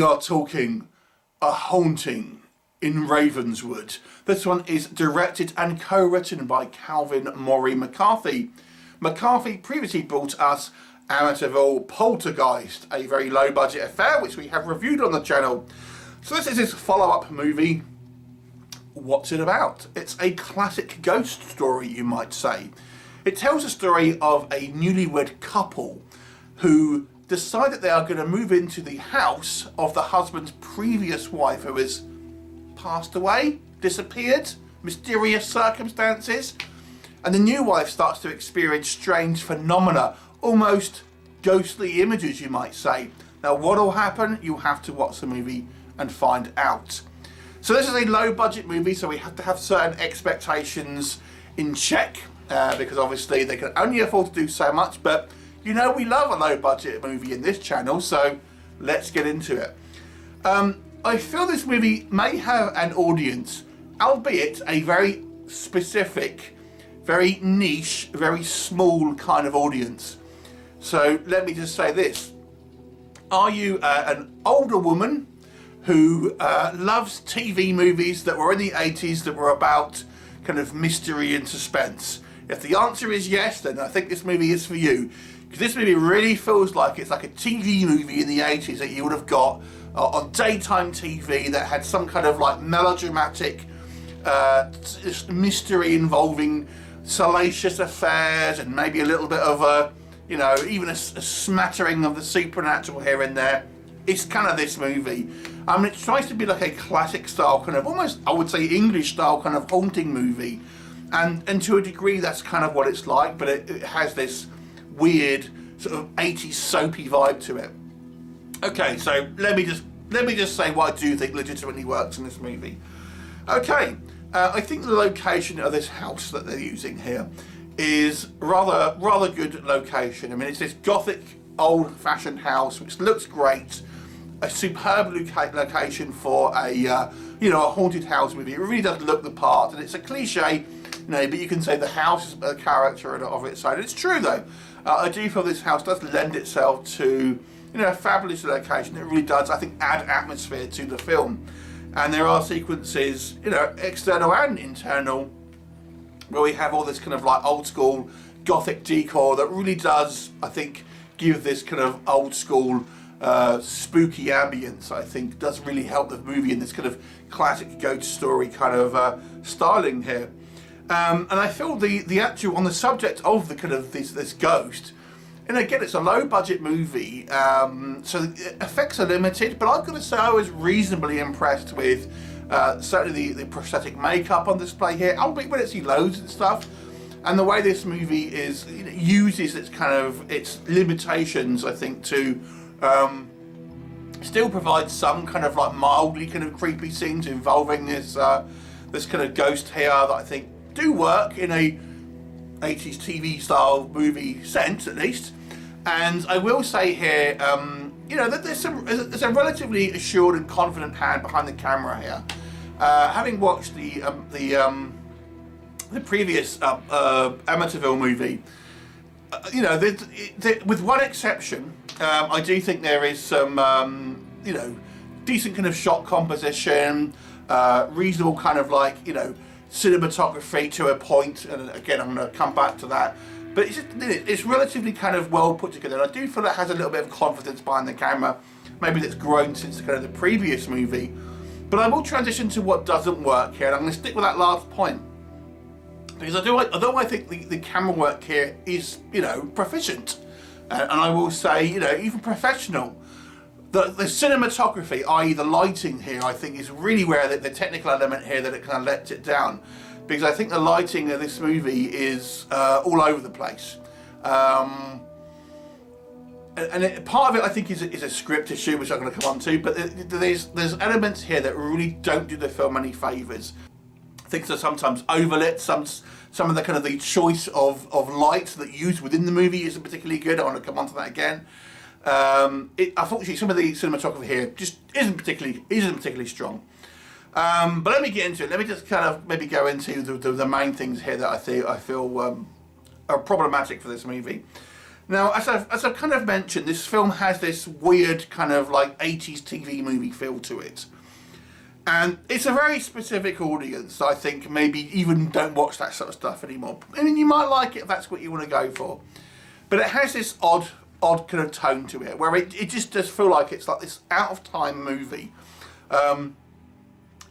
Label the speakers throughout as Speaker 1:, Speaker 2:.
Speaker 1: we are talking a haunting in Ravenswood. This one is directed and co-written by Calvin Maury McCarthy. McCarthy previously brought us Amityville Poltergeist, a very low budget affair which we have reviewed on the channel. So this is his follow-up movie. What's it about? It's a classic ghost story, you might say. It tells the story of a newlywed couple who decide that they are going to move into the house of the husband's previous wife who has passed away, disappeared, mysterious circumstances, and the new wife starts to experience strange phenomena, almost ghostly images, you might say. Now what will happen? You'll have to watch the movie and find out. So this is a low budget movie, so we have to have certain expectations in check, because obviously they can only afford to do so much, but you know we love a low budget movie in this channel, so let's get into it. I feel this movie may have an audience, albeit a very specific, very niche, very small kind of audience. So let me just say this. Are you an older woman who loves TV movies that were in the 80s that were about kind of mystery and suspense? If the answer is yes, then I think this movie is for you. Because this movie really feels like it's like a TV movie in the 80s that you would have got on daytime TV that had some kind of like melodramatic mystery involving salacious affairs and maybe a little bit of a, you know, even a smattering of the supernatural here and there. It's kind of this movie. I mean, it tries to be like a classic style, kind of almost, I would say, English style kind of haunting movie. And to a degree, that's kind of what it's like, but it has this weird sort of 80s soapy vibe to it. Okay, so let me just say what I do think legitimately works in this movie. Okay, I think the location of this house that they're using here is rather good location. I mean, it's this gothic, old-fashioned house which looks great. A superb location for a you know, a haunted house movie. It really does look the part, and it's a cliche, you know, but you can say the house is a character of its own. It's true though. I do feel this house does lend itself to, you know, a fabulous location. It really does, I think, add atmosphere to the film. And there are sequences, you know, external and internal, where we have all this kind of like old school gothic decor that really does, I think, give this kind of old school spooky ambience. I think does really help the movie in this kind of classic ghost story kind of styling here. And I feel the actual, on the subject of the kind of this ghost, and again, it's a low budget movie, so the effects are limited, but I've got to say I was reasonably impressed with certainly the prosthetic makeup on display here, albeit when it's loads and stuff, and the way this movie is, you know, uses its kind of its limitations, I think, to still provide some kind of like mildly kind of creepy scenes involving this this kind of ghost here that I think do work in a 80s TV style movie sense, at least. And I will say here, you know, that there's a relatively assured and confident hand behind the camera here. Having watched the previous Amityville movie, you know, with one exception, I do think there is some, you know, decent kind of shot composition, reasonable kind of like, you know, cinematography to a point, and again I'm going to come back to that, but it's relatively kind of well put together, and I do feel it has a little bit of confidence behind the camera, maybe that's grown since kind of the previous movie. But I will transition to what doesn't work here, and I'm going to stick with that last point, because although I think the camera work here is, you know, proficient, and I will say, you know, even professional, the cinematography, i.e. the lighting here, I think is really where the technical element here that it kind of lets it down, because I think the lighting of this movie is all over the place. And part of it I think is a script issue, which I'm going to come on to, but there's elements here that really don't do the film any favours. Things are sometimes overlit, some of the kind of the choice of light that used within the movie isn't particularly good. I want to come on to that again. Unfortunately, some of the cinematography here just isn't particularly strong. But let me get into it. Let me just kind of maybe go into the main things here that I feel are problematic for this movie. Now, as I've kind of mentioned, this film has this weird kind of like 80s TV movie feel to it. And it's a very specific audience. I think maybe even don't watch that sort of stuff anymore. I mean, you might like it if that's what you want to go for. But it has this odd kind of tone to it, where it just does feel like it's like this out-of-time movie.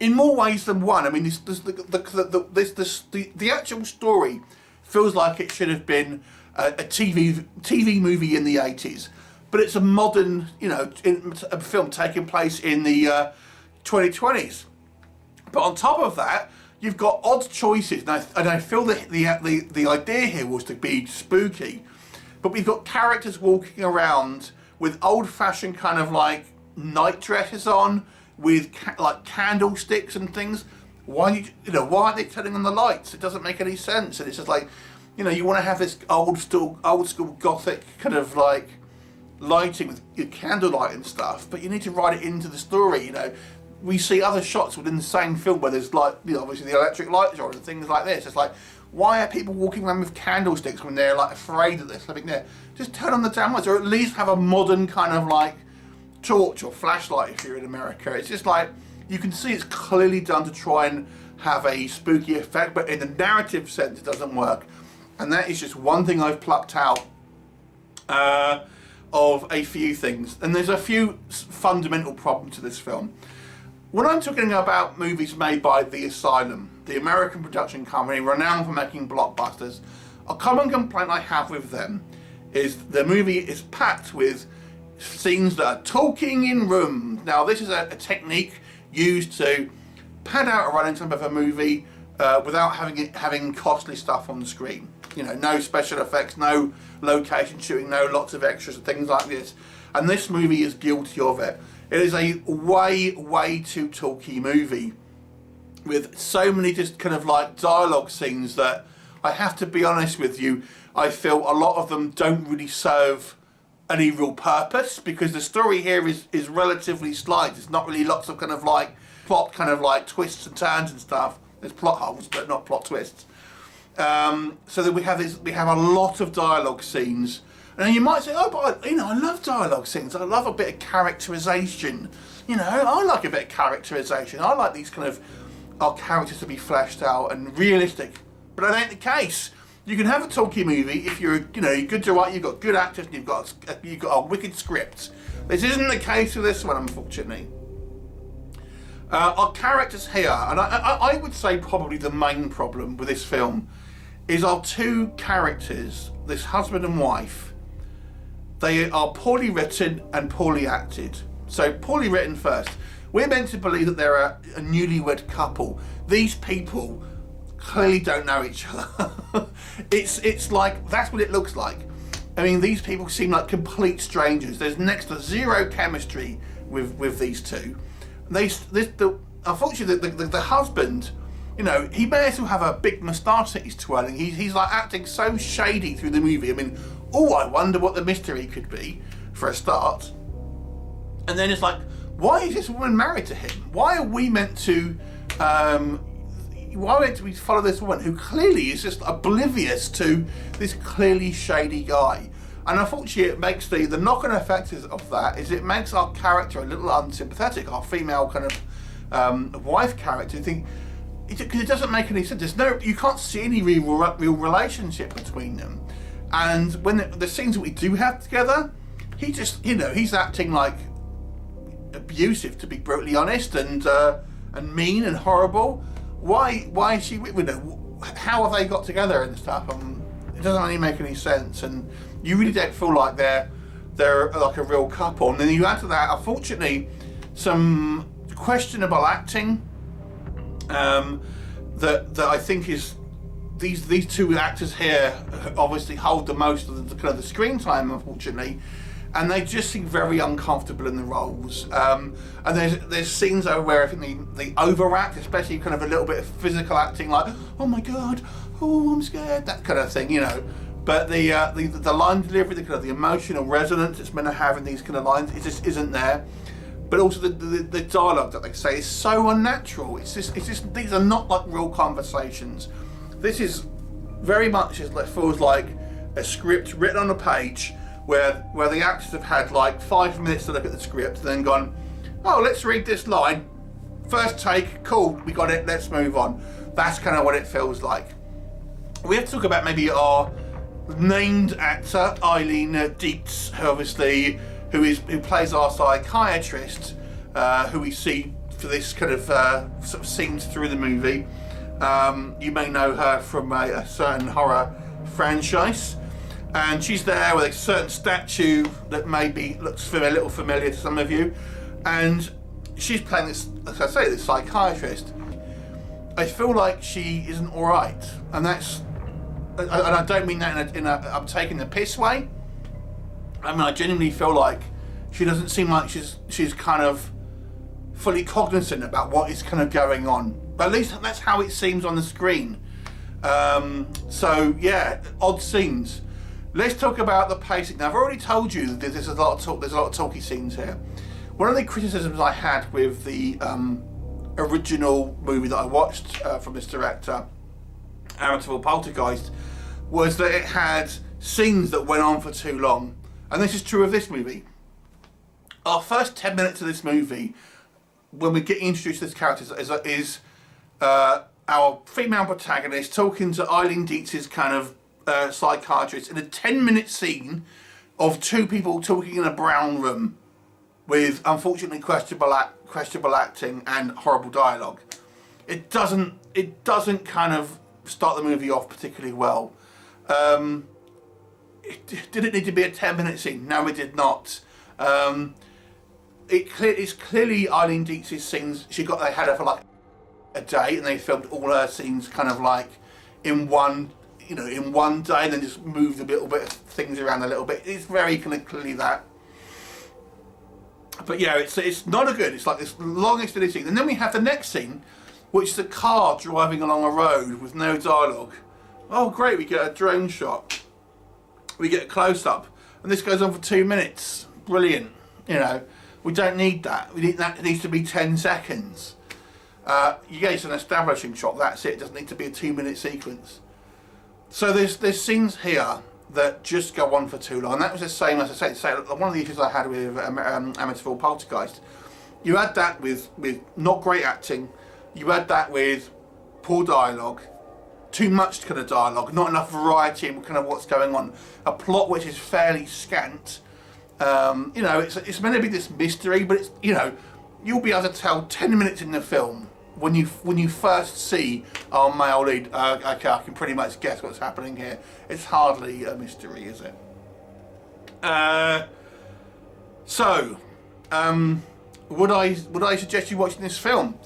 Speaker 1: In more ways than one. I mean, the actual story feels like it should have been a TV movie in the 80s. But it's a modern, a film taking place in the 2020s. But on top of that, you've got odd choices, and I feel that the idea here was to be spooky, but we've got characters walking around with old-fashioned kind of like night dresses on, with like candlesticks and things. Why aren't they turning on the lights? It doesn't make any sense, and it's just like, you want to have this old school gothic kind of like lighting with your candlelight and stuff, but you need to write it into the story. We see other shots within the same film where there's like, obviously the electric lights are on and things like this. It's like, why are people walking around with candlesticks when they're like afraid of this? I think just turn on the damn lights, or at least have a modern kind of like torch or flashlight if you're in America. It's just like, you can see it's clearly done to try and have a spooky effect, but in the narrative sense it doesn't work. And that is just one thing I've plucked out of a few things. And there's a few fundamental problems to this film. When I'm talking about movies made by The Asylum, the American production company renowned for making blockbusters, a common complaint I have with them is the movie is packed with scenes that are talking in rooms. Now, this is a technique used to pad out a running time of a movie without having costly stuff on the screen. No special effects, no location shooting, no lots of extras and things like this. And this movie is guilty of it. It is a way too talky movie with so many just kind of like dialogue scenes that I have to be honest with you, I feel a lot of them don't really serve any real purpose, because the story here is relatively slight. There's not really lots of kind of like plot kind of like twists and turns and stuff. There's plot holes, but not plot twists. So that we have a lot of dialogue scenes. And you might say, oh, but I love dialogue scenes. I love a bit of characterization. I like a bit of characterization. I like these kind of our characters to be fleshed out and realistic. But that ain't the case. You can have a talky movie if you're good to write. You've got good actors and you've got a wicked script. This isn't the case with this one, unfortunately. Our characters here, and I would say probably the main problem with this film, is our two characters, this husband and wife. They are poorly written and poorly acted. So poorly written first. We're meant to believe that they're a newlywed couple. These people clearly don't know each other. It's like, that's what it looks like. I mean, these people seem like complete strangers. There's next to zero chemistry with these two. Unfortunately, the husband, he may as well have a big moustache that he's twirling. He's like acting so shady through the movie. I mean, I wonder what the mystery could be, for a start. And then it's like, why is this woman married to him? Why are we meant to follow this woman who clearly is just oblivious to this clearly shady guy? And unfortunately, it makes the knock-on effect of that is it makes our character a little unsympathetic, our female kind of wife character. Because it doesn't make any sense. You can't see any real relationship between them. And when the scenes that we do have together, he just, he's acting like abusive, to be brutally honest, and mean and horrible. Why is she with him? How have they got together and stuff? It doesn't really make any sense, and you really don't feel like they're like a real couple. And then you add to that, unfortunately, some questionable acting that I think is these two actors here obviously hold the most of the kind of the screen time, unfortunately, and they just seem very uncomfortable in the roles. And there's scenes where I think they overact, especially kind of a little bit of physical acting, like, oh my god, oh I'm scared, that kind of thing, But the line delivery, the kind of the emotional resonance it's meant to have in these kind of lines, it just isn't there. But also the dialogue that they say is so unnatural. It's just these are not like real conversations. This is very much, it feels like a script written on a page where the actors have had like 5 minutes to look at the script and then gone, oh, let's read this line. First take, cool, we got it, let's move on. That's kind of what it feels like. We have to talk about maybe our named actor, Eileen Dietz, who plays our psychiatrist, who we see for this kind of sort of scenes through the movie. You may know her from a certain horror franchise, and she's there with a certain statue that maybe looks a little familiar to some of you, and she's playing this, as I say, this psychiatrist. I feel like she isn't all right, and I don't mean that in a I'm taking the piss way. I mean, I genuinely feel like she doesn't seem like she's kind of fully cognizant about what is kind of going on. But at least that's how it seems on the screen. So yeah, odd scenes. Let's talk about the pacing. Now, I've already told you that there's a lot of talk. There's a lot of talky scenes here. One of the criticisms I had with the original movie that I watched from this director, Aaran Poltergeist, was that it had scenes that went on for too long. And this is true of this movie. Our first 10 minutes of this movie, when we get introduced to this character, is our female protagonist talking to Eileen Dietz's kind of psychiatrist in a 10-minute scene of two people talking in a brown room with unfortunately questionable acting and horrible dialogue. It doesn't kind of start the movie off particularly well. Did it need to be a 10-minute scene? No, it did not. It's clearly Eileen Dietz's scenes. They had her for like a day, and they filmed all her scenes kind of like in one day, and then just moved a little bit of things around a little bit. It's very kind of clearly that. But yeah, it's not a good. It's like this long extended scene, and then we have the next scene, which is a car driving along a road with no dialogue. Oh great, we get a drone shot. We get a close-up, and this goes on for 2 minutes. Brilliant. We don't need that. It needs to be 10 seconds. You get an establishing shot, that's it. It doesn't need to be a 2-minute sequence. So there's scenes here that just go on for too long. And that was the same, as I say, one of the issues I had with Amityville Poltergeist. You had that with not great acting. You had that with poor dialogue. Too much kind of dialogue, not enough variety in kind of what's going on. A plot which is fairly scant. It's meant to be this mystery, but it's you'll be able to tell 10 minutes in the film when you first see our male lead. Okay, I can pretty much guess what's happening here. It's hardly a mystery, is it? Would I suggest you watching this film?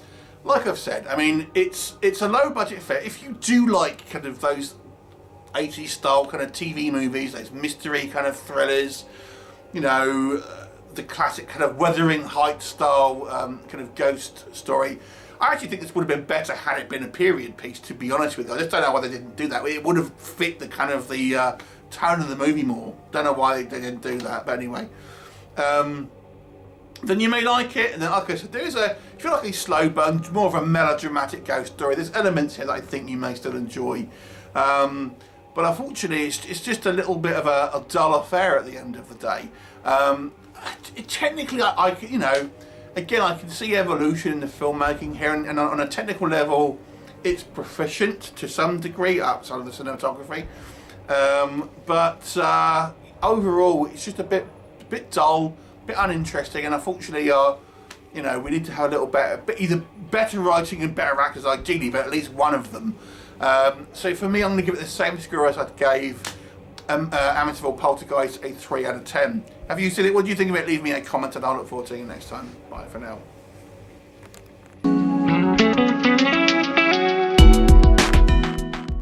Speaker 1: Like I've said, I mean, it's a low budget affair. If you do like kind of those 80s style kind of TV movies, those mystery kind of thrillers, the classic kind of Wuthering Heights style kind of ghost story, I actually think this would have been better had it been a period piece, to be honest with you. I just don't know why they didn't do that. It would have fit the kind of the tone of the movie more. Don't know why they didn't do that, but anyway. Then you may like it, and then like I said, if you like a slow burn, more of a melodramatic ghost story, there's elements here that I think you may still enjoy. But unfortunately, it's just a little bit of a dull affair at the end of the day. Technically, again, I can see evolution in the filmmaking here, and on a technical level, it's proficient to some degree outside of the cinematography. But overall, it's just a bit dull. Bit uninteresting, and unfortunately, we need to have a little either better writing and better actors, ideally, but at least one of them. So for me, I'm going to give it the same score as I gave Amityville Poltergeist a 3 out of 10. Have you seen it? What do you think of it? Leave me a comment, and I'll look forward to seeing you next time. Bye for now.